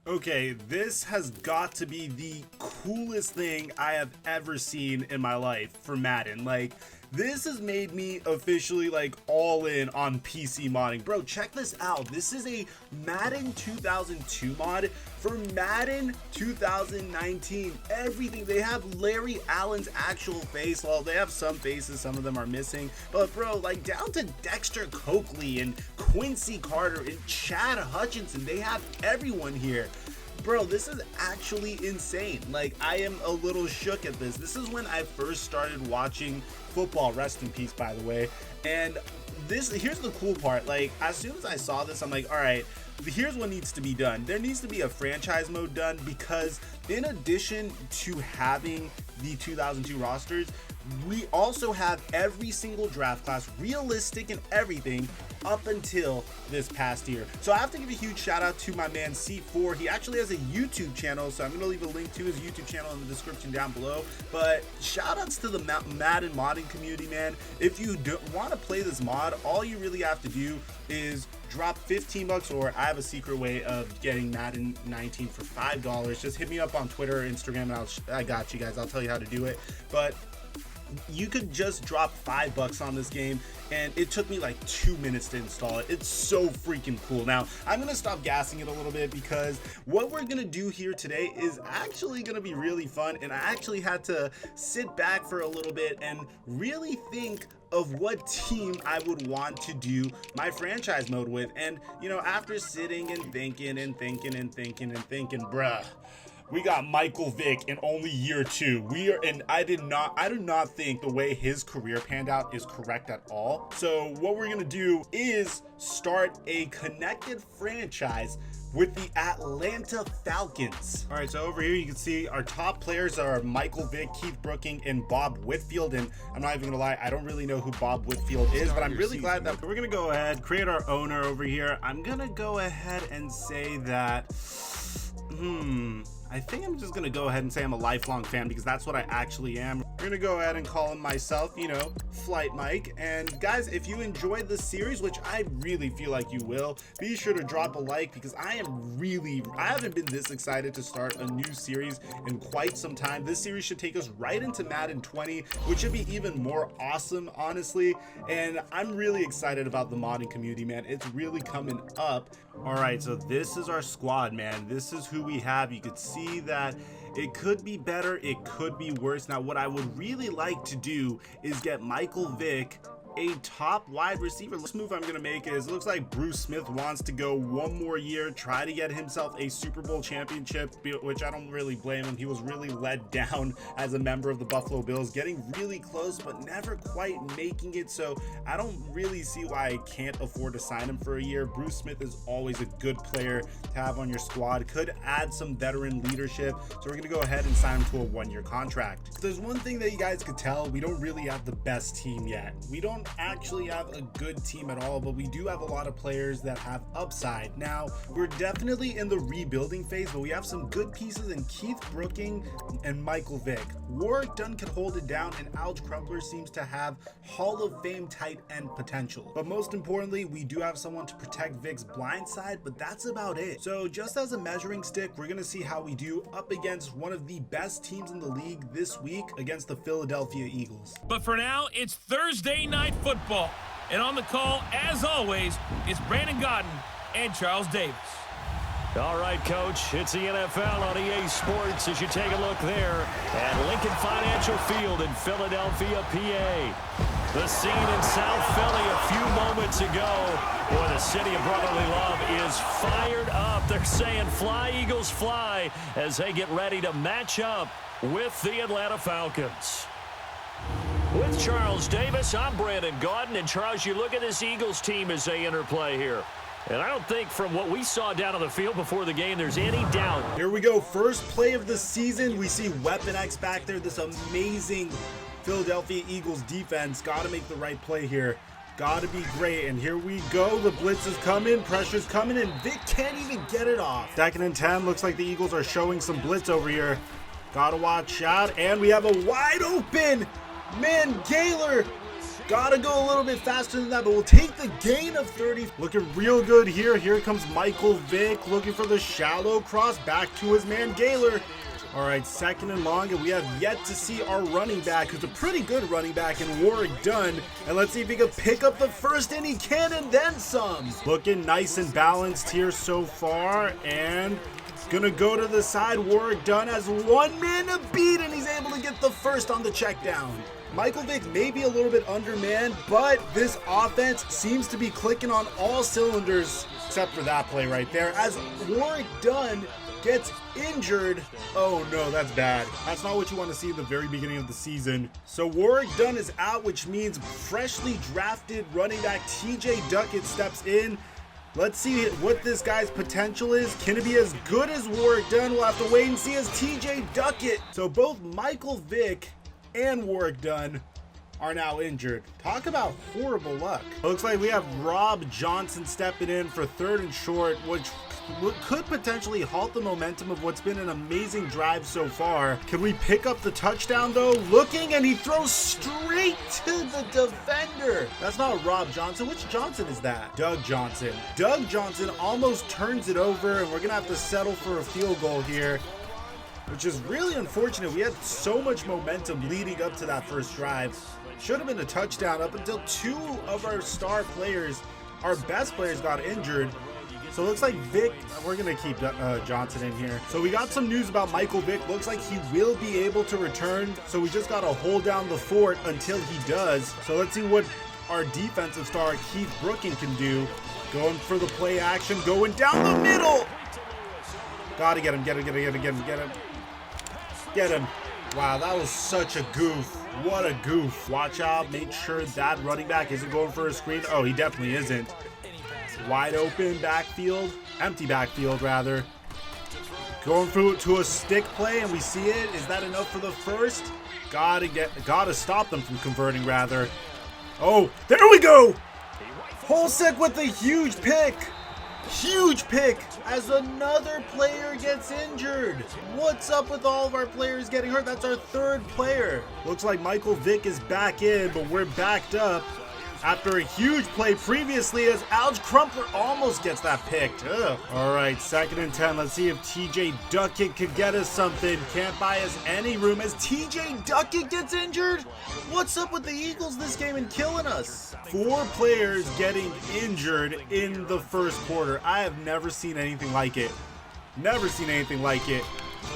Okay, this has got to be the coolest thing I have ever seen in my life for Madden. Like, this has made me officially like all in on PC modding. Bro, check this out. This is a Madden 2002 mod for Madden 2019. Everything. They have Larry Allen's actual face. Well, they have some faces, some of them are missing. But bro, like down to Dexter Coakley and Quincy Carter and Chad Hutchinson. They have everyone here. Bro, this is actually insane. Like, I am a little shook at this. This is when I first started watching football, rest in peace, by the way. And here's the cool part. Like, as soon as I saw this, I'm like, all right, here's what needs to be done. There needs to be a franchise mode done, because in addition to having the 2002 rosters, we also have every single draft class, realistic and everything, up until this past year. So I have to give a huge shout out to my man C4. He actually has a YouTube channel, so I'm gonna leave a link to his YouTube channel in the description down below. But shout outs to the Madden modding community, man. If you want to play this mod, all you really have to do is drop 15 bucks, or I have a secret way of getting Madden 19 for $5. Just hit me up on Twitter or Instagram, and I got you guys. I'll tell you how to do it. But you could just drop $5 on this game, and it took me like 2 minutes to install it. It's so freaking cool. Now, I'm gonna stop gassing it a little bit, because what we're gonna do here today is actually gonna be really fun, and I actually had to sit back for a little bit and really think of what team I would want to do my franchise mode with. And you know, after sitting and thinking, bruh, we got Michael Vick in only year 2. I do not think the way his career panned out is correct at all. So what we're gonna do is start a connected franchise with the Atlanta Falcons. All right, so over here you can see our top players are Michael Vick, Keith Brooking, and Bob Whitfield. And I'm not even gonna lie, I don't really know who Bob Whitfield is, but I'm really glad that we're gonna go ahead, create our owner over here. I'm gonna go ahead and say that, I think I'm just gonna go ahead and say I'm a lifelong fan, because that's what I actually am. We're gonna go ahead and call him myself, you know, TheFlightMike. And guys, if you enjoyed this series, which I really feel like you will, be sure to drop a like, because I haven't been this excited to start a new series in quite some time. This series should take us right into Madden 20, which should be even more awesome, honestly. And I'm really excited about the modding community, man. It's really coming up. All right, so this is our squad, man. This is who we have. You could see that it could be better, it could be worse. Now, what I would really like to do is get Michael Vick a top wide receiver. This move I'm gonna make is, it looks like Bruce Smith wants to go one more year, try to get himself a Super Bowl championship, which I don't really blame him. He was really let down as a member of the Buffalo Bills, getting really close but never quite making it. So I don't really see why I can't afford to sign him for a year. Bruce Smith is always a good player to have on your squad, could add some veteran leadership. So we're gonna go ahead and sign him to a 1-year contract. If there's one thing that you guys could tell, we don't really have the best team yet. We don't actually have a good team at all, but we do have a lot of players that have upside. Now, we're definitely in the rebuilding phase, but we have some good pieces in Keith Brooking and Michael Vick. Warwick Dunn can hold it down, and Alge Crumpler seems to have Hall of Fame tight end potential. But most importantly, we do have someone to protect Vick's blind side, but that's about it. So just as a measuring stick, we're gonna see how we do up against one of the best teams in the league this week, against the Philadelphia Eagles. But for now, it's Thursday Night Football. And on the call, as always, is Brandon Godden and Charles Davis. All right, Coach, it's the NFL on EA Sports as you take a look there at Lincoln Financial Field in Philadelphia, PA. The scene in South Philly a few moments ago where the city of brotherly love is fired up. They're saying fly, Eagles, fly, as they get ready to match up with the Atlanta Falcons. With Charles Davis, I'm Brandon Gaudin. And Charles, you look at this Eagles team as they interplay here. And I don't think from what we saw down on the field before the game, there's any doubt. Here we go, first play of the season. We see Weapon X back there, this amazing Philadelphia Eagles defense. Got to make the right play here. Got to be great. And here we go. The blitz is coming, pressure's coming, and Vick can't even get it off. Second and 10, looks like the Eagles are showing some blitz over here. Got to watch out, and we have a wide open man, Gaylor. Gotta go a little bit faster than that, but we'll take the gain of 30. Looking real good here. Here comes Michael Vick looking for the shallow cross back to his man Gaylor. All right, 2nd and long, and we have yet to see our running back, who's a pretty good running back in Warwick Dunn. And let's see if he can pick up the first, and he can, and then some. Looking nice and balanced here so far, and gonna go to the side. Warwick Dunn has 1 man to beat, and he's able to get the first on the check down. Michael Vick may be a little bit undermanned, but this offense seems to be clicking on all cylinders, except for that play right there, as Warwick Dunn gets injured. Oh no, that's bad. That's not what you want to see in the very beginning of the season. So Warwick Dunn is out, which means freshly drafted running back TJ Duckett steps in. Let's see what this guy's potential is. Can it be as good as Warwick Dunn? We'll have to wait and see as TJ Duckett. So both Michael Vick and Warwick Dunn are now injured. Talk about horrible luck. Looks like we have Rob Johnson stepping in for 3rd and short, which could potentially halt the momentum of what's been an amazing drive so far. Can we pick up the touchdown though? Looking, and he throws straight to the defender. That's not Rob Johnson. Which Johnson is that? Doug Johnson. Doug Johnson almost turns it over, and we're gonna have to settle for a field goal here, which is really unfortunate. We had so much momentum leading up to that first drive. Should have been a touchdown up until 2 of our star players, our best players, got injured. So it looks like Vick, we're going to keep Johnson in here. So we got some news about Michael Vick. Looks like he will be able to return. So we just got to hold down the fort until he does. So let's see what our defensive star, Keith Brooking, can do. Going for the play action, going down the middle. Got to get him, get him. Wow, that was such a goof. What a goof. Watch out, make sure that running back isn't going for a screen. Oh, he definitely isn't. Wide open backfield, empty backfield rather. Going through to a stick play, and we see it. Is that enough for the first? Gotta stop them from converting rather. Oh, there we go. Holsick with a huge pick. Huge pick as another player gets injured. What's up with all of our players getting hurt? That's our 3rd player. Looks like Michael Vick is back in, but we're backed up after a huge play previously as Alge Crumpler almost gets that picked. Ugh. All right, 2nd and 10. Let's see if TJ Duckett could get us something. Can't buy us any room as TJ Duckett gets injured. What's up with the Eagles this game and killing us? 4 players getting injured in the first quarter. I have never seen anything like it. Never seen anything like it.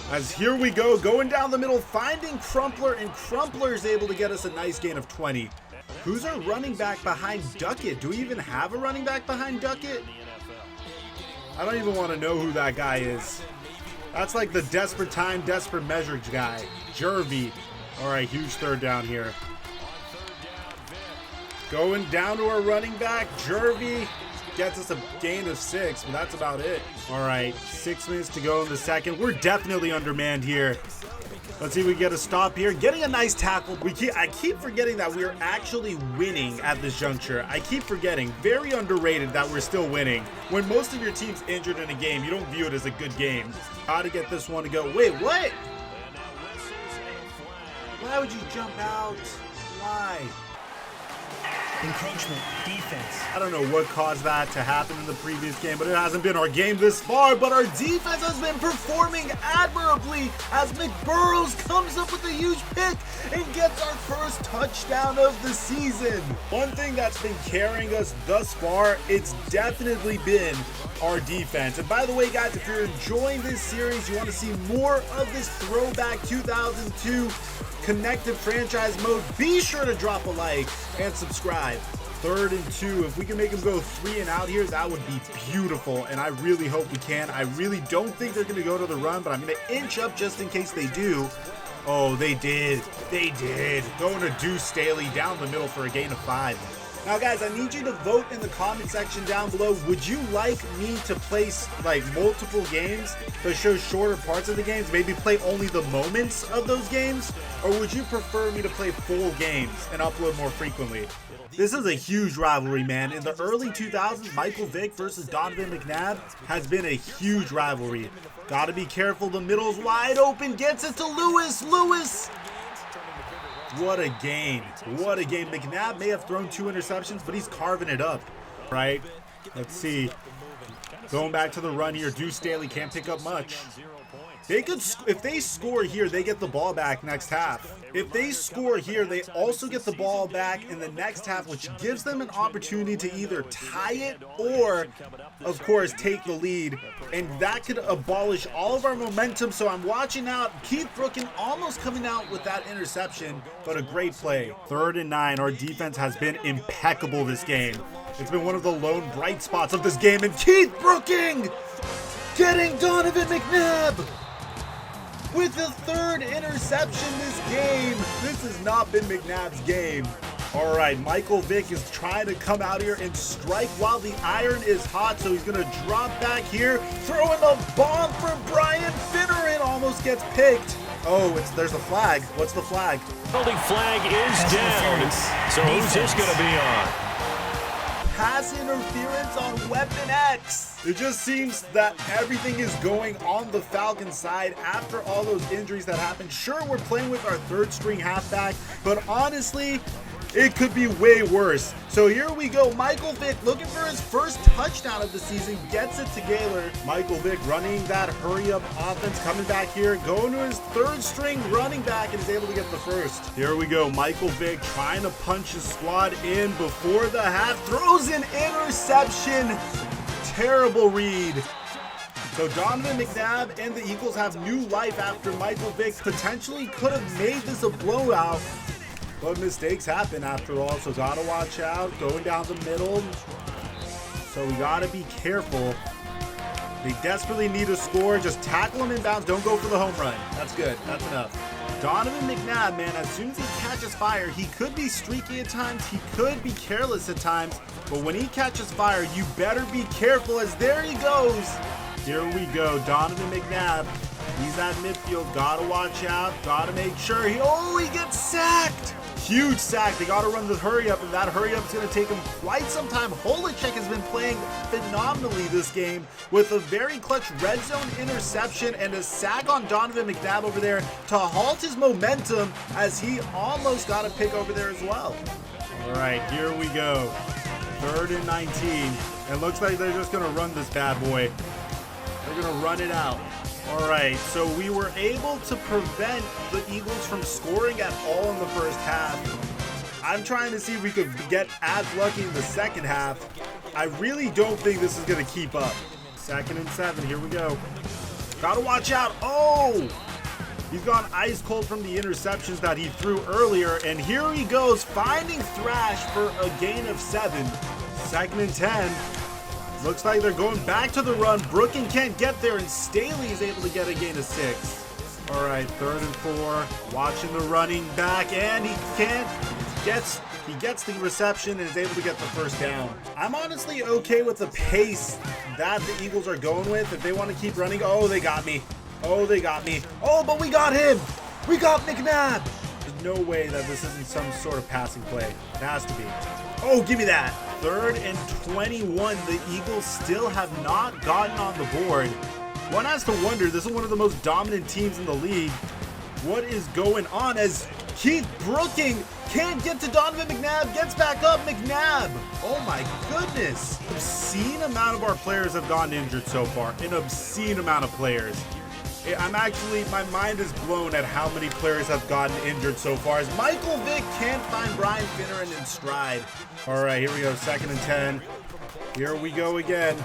As here we go, going down the middle, finding Crumpler, and Crumpler is able to get us a nice gain of 20. Who's our running back behind Duckett? Do we even have a running back behind Duckett? I don't even want to know who that guy is. That's like the desperate time, desperate measure guy. Jervy. All right, huge 3rd down here. Going down to our running back. Jervy gets us a gain of 6, but that's about it. All right, 6 minutes to go in the second. We're definitely undermanned here. Let's see if we get a stop here. Getting a nice tackle. I keep forgetting that we're actually winning at this juncture. I keep forgetting. Very underrated that we're still winning. When most of your team's injured in a game, you don't view it as a good game. How to get this one to go. Wait, what? Why would you jump out? Why? Encroachment, defense. I don't know what caused that to happen in the previous game, but it hasn't been our game this far. But our defense has been performing admirably as McBurrows comes up with a huge pick and gets our first touchdown of the season. One thing that's been carrying us thus far, it's definitely been our defense. And by the way, guys, if you're enjoying this series, you want to see more of this throwback 2002 connected franchise mode, be sure to drop a like and subscribe. 3rd and 2. If we can make them go 3 and out here, that would be beautiful, and I really hope we can. I really don't think they're going to go to the run, but I'm going to inch up just in case they do. Oh, they did. They did. Going to Deuce Staley down the middle for a gain of 5. Now, guys, I need you to vote in the comment section down below. Would you like me to place like multiple games to show shorter parts of the games, maybe play only the moments of those games? Or would you prefer me to play full games and upload more frequently? This is a huge rivalry, man. In the early 2000s, Michael Vick versus Donovan McNabb has been a huge rivalry. Gotta be careful. The middle's wide open. Gets it to Lewis. What a game. What a game. McNabb may have thrown 2 interceptions, but he's carving it up, right? Let's see. Going back to the run here. Deuce Staley can't pick up much. They could, if they score here, they get the ball back next half. If they score here, they also get the ball back in the next half, which gives them an opportunity to either tie it or, of course, take the lead. And that could abolish all of our momentum. So I'm watching out. Keith Brookin almost coming out with that interception, but a great play. 3rd and 9. Our defense has been impeccable this game. It's been one of the lone bright spots of this game. And Keith Brookin getting Donovan McNabb with the 3rd interception this game. This has not been McNabb's game. All right, Michael Vick is trying to come out here and strike while the iron is hot, so he's going to drop back here, throwing the bomb for Brian Finneran, almost gets picked. Oh, there's a flag. What's the flag? Holding flag is down. So who's this going to be on? Pass interference on Weapon X. It just seems that everything is going on the Falcons side after all those injuries that happened. Sure, we're playing with our 3rd string halfback, but honestly, it could be way worse. So here we go. Michael Vick looking for his first touchdown of the season. Gets it to Gaylor. Michael Vick running that hurry-up offense. Coming back here. Going to his 3rd string running back and is able to get the first. Here we go. Michael Vick trying to punch his squad in before the half. Throws an interception. Terrible read. So Donovan McNabb and the Eagles have new life after Michael Vick potentially could have made this a blowout. But mistakes happen after all, so gotta watch out. Going down the middle. So we gotta be careful. They desperately need a score. Just tackle him in bounds. Don't go for the home run. That's good. That's enough. Donovan McNabb, man, as soon as he catches fire, he could be streaky at times. He could be careless at times. But when he catches fire, you better be careful, as there he goes. Here we go. Donovan McNabb. He's at midfield. Gotta watch out. Gotta make sure. He gets sacked. Huge sack. They got to run the hurry up, and that hurry up is going to take him quite some time. Holicek has been playing phenomenally this game with a very clutch red zone interception and a sack on Donovan McNabb over there to halt his momentum, as he almost got a pick over there as well. All right, here we go. 3rd and 19. It looks like they're just going to run this bad boy. They're going to run it out. All right, so we were able to prevent the Eagles from scoring at all in the first half. I'm trying to see if we could get as lucky in the second half. I really don't think this is going to keep up. 2nd and 7, here we go. Gotta watch out. Oh! He's gone ice cold from the interceptions that he threw earlier, and here he goes, finding Thrash for a gain of 7. 2nd and 10. Looks like they're going back to the run. Brookin can't get there, and Staley is able to get a gain of 6. All right, 3rd and 4. Watching the running back, and he gets the reception and is able to get the first down. I'm honestly okay with the pace that the Eagles are going with. If they want to keep running, oh, they got me. Oh, they got me. Oh, but we got him. We got McNabb. There's no way that this isn't some sort of passing play. It has to be. Oh, give me that. 3rd and 21. The Eagles still have not gotten on the board. One has to wonder, this is one of the most dominant teams in the league. What is going on as Keith Brookin can't get to Donovan McNabb, gets back up, McNabb. Oh my goodness. Obscene amount of our players have gotten injured so far. An obscene amount of players. My mind is blown at how many players have gotten injured so far, as Michael Vick can't find Brian Finneran in stride. All right, here we go, 2nd and 10. Here we go again.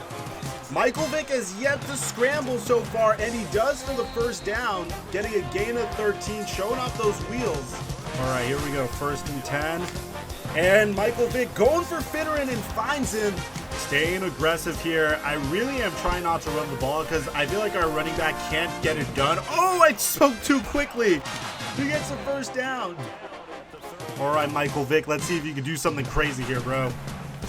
Michael Vick has yet to scramble so far, and he does for the first down, getting a gain of 13, showing off those wheels. All right, here we go, 1st and 10. And Michael Vick going for Finneran and finds him. Staying aggressive here. I really am trying not to run the ball because I feel like our running back can't get it done. Oh, I spoke too quickly. He gets the first down. All right, Michael Vick, let's see if you can do something crazy here, bro.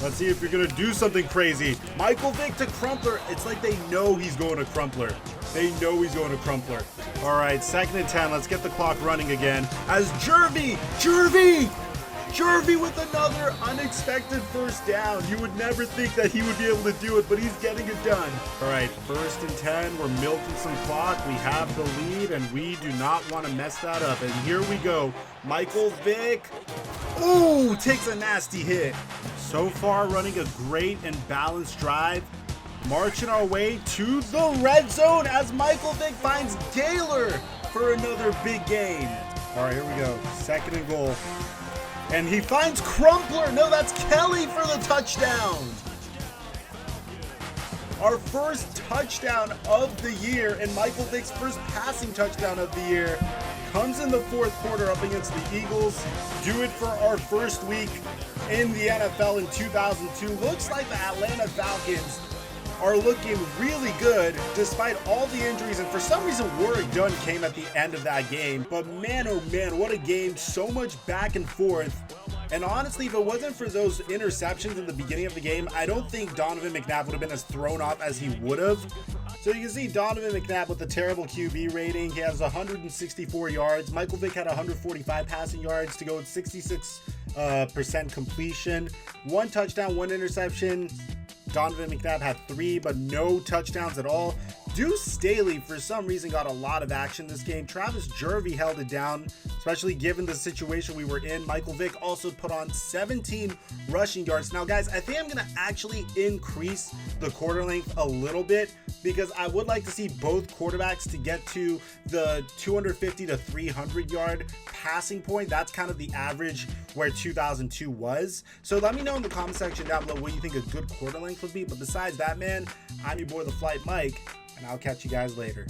Let's see if you're going to do something crazy. Michael Vick to Crumpler. It's like they know he's going to Crumpler. They know he's going to Crumpler. All right, 2nd and 10. Let's get the clock running again. As Jervy Jervy with another unexpected first down. You would never think that he would be able to do it, but he's getting it done. All right, 1st and 10. We're milking some clock. We have the lead, and we do not want to mess that up. And here we go. Michael Vick. Ooh, takes a nasty hit. So far, running a great and balanced drive. Marching our way to the red zone as Michael Vick finds Gaylor for another big gain. All right, here we go. 2nd and goal. And he finds Crumpler. No, that's Kelly for the touchdown. Our first touchdown of the year, and Michael Vick's first passing touchdown of the year, comes in the 4th quarter up against the Eagles. Do it for our first week in the NFL in 2002. Looks like the Atlanta Falcons are looking really good despite all the injuries, and for some reason Warrick Dunn came at the end of that game. But man, oh man, what a game. So much back and forth. And honestly, if it wasn't for those interceptions in the beginning of the game, I don't think Donovan McNabb would have been as thrown off as he would have. So you can see Donovan McNabb with a terrible QB rating. He has 164 yards. Michael Vick had 145 passing yards to go with 66% completion. 1 touchdown, 1 interception. Donovan McNabb had 3, but no touchdowns at all. Deuce Staley, for some reason, got a lot of action this game. Travis Jervy held it down, especially given the situation we were in. Michael Vick also put on 17 rushing yards. Now, guys, I think I'm going to actually increase the quarter length a little bit because I would like to see both quarterbacks to get to the 250 to 300 yard passing point. That's kind of the average where 2002 was. So let me know in the comment section down below what you think a good quarter length would be. But besides that, man, I'm your boy, TheFlightMike, and I'll catch you guys later.